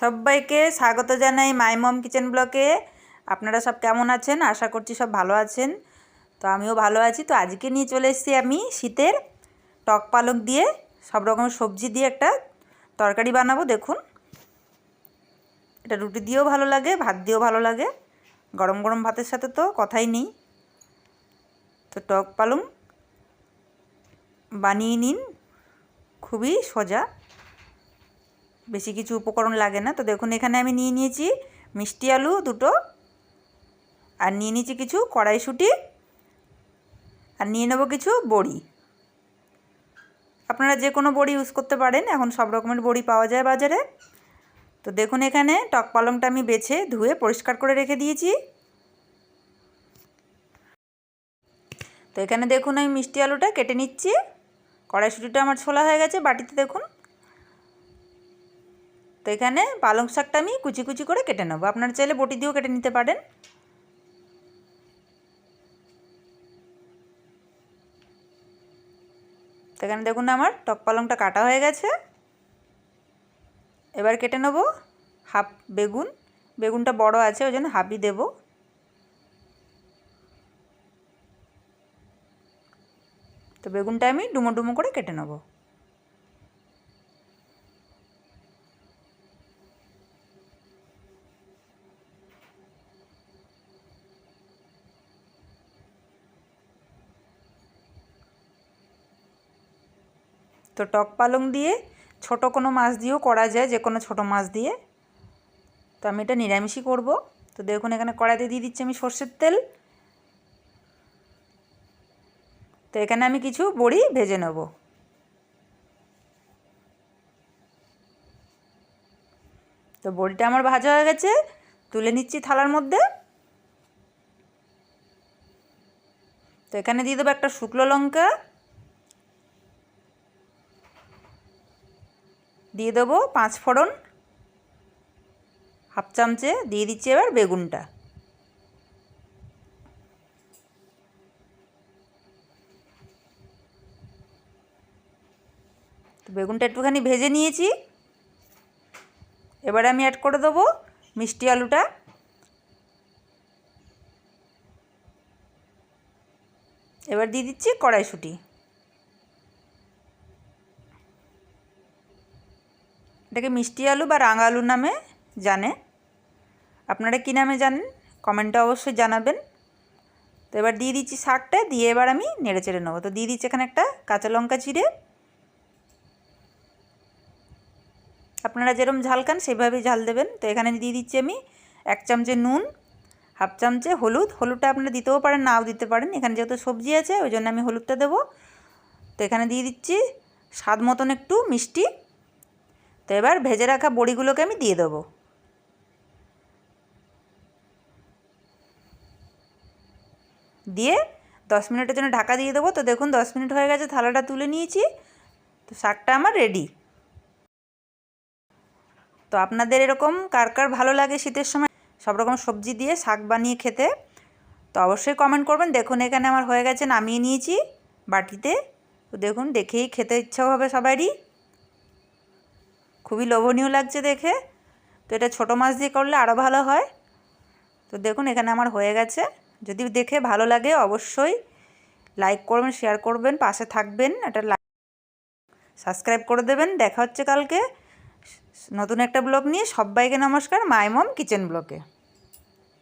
সবাইকে স্বাগত জানাই মাই মম কিচেন ব্লকে। আপনারা সব কেমন আছেন? আশা করছি সব ভালো আছেন। তো আমিও ভালো আছি। তো আজকে নিয়ে চলে এসেছি আমি শীতের টক পালক দিয়ে সব রকমের সবজি দিয়ে একটা তরকারি বানাবো। দেখুন, এটা রুটি দিয়েও ভালো লাগে, ভাত দিয়েও ভালো লাগে, গরম গরম ভাতের সাথে তো কথাই নেই। তো টক পালং বানিয়ে নিন, খুবই সোজা, বেশি কিছু উপকরণ লাগে না। তো দেখুন, এখানে আমি নিয়ে নিয়েছি মিষ্টি আলু দুটো, আর নিয়ে নিয়েছি কিছু কড়াইশুঁটি, আর নিয়ে নেব কিছু বড়ি। আপনারা যে কোনো বড়ি ইউজ করতে পারেন, এখন সব রকমের বড়ি পাওয়া যায় বাজারে। তো দেখুন, এখানে টক পালংটা আমি বেছে ধুয়ে পরিষ্কার করে রেখে দিয়েছি। তো এখানে দেখুন, আমি মিষ্টি আলুটা কেটে নিচ্ছি। কড়াইশুঁটিটা আমার ছোলা হয়ে গেছে বাটিতে, দেখুন। তো এখানে পালং শাকটা আমি কুচি কুচি করে কেটে নেবো। আপনারা চাইলে বটি দিয়েও কেটে নিতে পারেন। তো এখানে দেখুন, আমার টক পালংটা কাটা হয়ে গেছে। এবার কেটে নেব হাফ বেগুন। বেগুনটা বড় আছে, ওই জন্য হাফই দেব। তো বেগুনটা আমি ডুমো ডুমো করে কেটে নেব। তো টক পালং দিয়ে ছোট কোনো মাছ দিয়েও করা যায়, যে কোনো ছোটো মাছ দিয়ে। তো আমি এটা নিরামিষই করব। তো দেখুন, এখানে কড়াইতে দিয়ে দিচ্ছি আমি সর্ষের তেল। তো এখানে আমি কিছু বড়ি ভেজে নেব। তো বড়িটা আমার ভাজা হয়ে গেছে, তুলে নিচ্ছি থালার মধ্যে। তো এখানে দিয়ে দেবো একটা শুকনো লঙ্কা, দিয়ে দেবো 5 ফোড়ন, হাফ চামচে দিয়ে দিচ্ছি এবার বেগুনটা। তো বেগুনটা একটুখানি ভেজে নিয়েছি। এবার আমি অ্যাড করে দেবো মিষ্টি আলুটা। এবার দিয়ে দিচ্ছি কড়াইশুঁটি। এটাকে মিষ্টি আলু বা রাঙা আলু নামে জানে, আপনারা কী নামে জানেন কমেন্টে অবশ্যই জানাবেন। তো এবার দিয়ে দিচ্ছি শাকটা, দিয়ে এবার আমি নেড়ে চেড়ে নেবো। তো দিয়ে দিচ্ছি এখানে একটা কাঁচা লঙ্কা চিড়ে। আপনারা যেরকম ঝাল খান সেভাবেই ঝাল দেবেন। তো এখানে দিয়ে দিচ্ছি আমি 1 চামচে নুন, হাফ চামচে হলুদ। হলুদটা আপনারা দিতেও পারেন, নাও দিতে পারেন। এখানে যেহেতু সবজি আছে ওই জন্য আমি হলুদটা দেবো। তো এখানে দিয়ে দিচ্ছি স্বাদ মতন একটু মিষ্টি। তো এবার ভেজে রাখা বড়িগুলোকে আমি দিয়ে দেবো। দিয়ে 10 মিনিটের জন্য ঢাকা দিয়ে দেবো। তো দেখুন, 10 মিনিট হয়ে গেছে, থালাটা তুলে নিয়েছি। তো শাকটা আমার রেডি। তো আপনাদের এরকম কার কার ভালো লাগে শীতের সময় সব রকম সবজি দিয়ে শাক বানিয়ে খেতে, তো অবশ্যই কমেন্ট করবেন। দেখুন, এখানে আমার হয়ে গেছে, নামিয়ে নিয়েছি বাটিতে। তো দেখুন, দেখেই খেতে ইচ্ছা হবে সবারই, খুবই লোভনীয় লাগছে দেখে। তো এটা ছোটো মাছ দিয়ে করলে আরও ভালো হয়। তো দেখুন, এখানে আমার হয়ে গেছে। যদি দেখে ভালো লাগে অবশ্যই লাইক করবেন, শেয়ার করবেন, পাশে থাকবেন, এটা সাবস্ক্রাইব করে দেবেন। দেখা হচ্ছে কালকে নতুন একটা ব্লগ নিয়ে। সবাইকে নমস্কার, মাই মম কিচেন ব্লগে।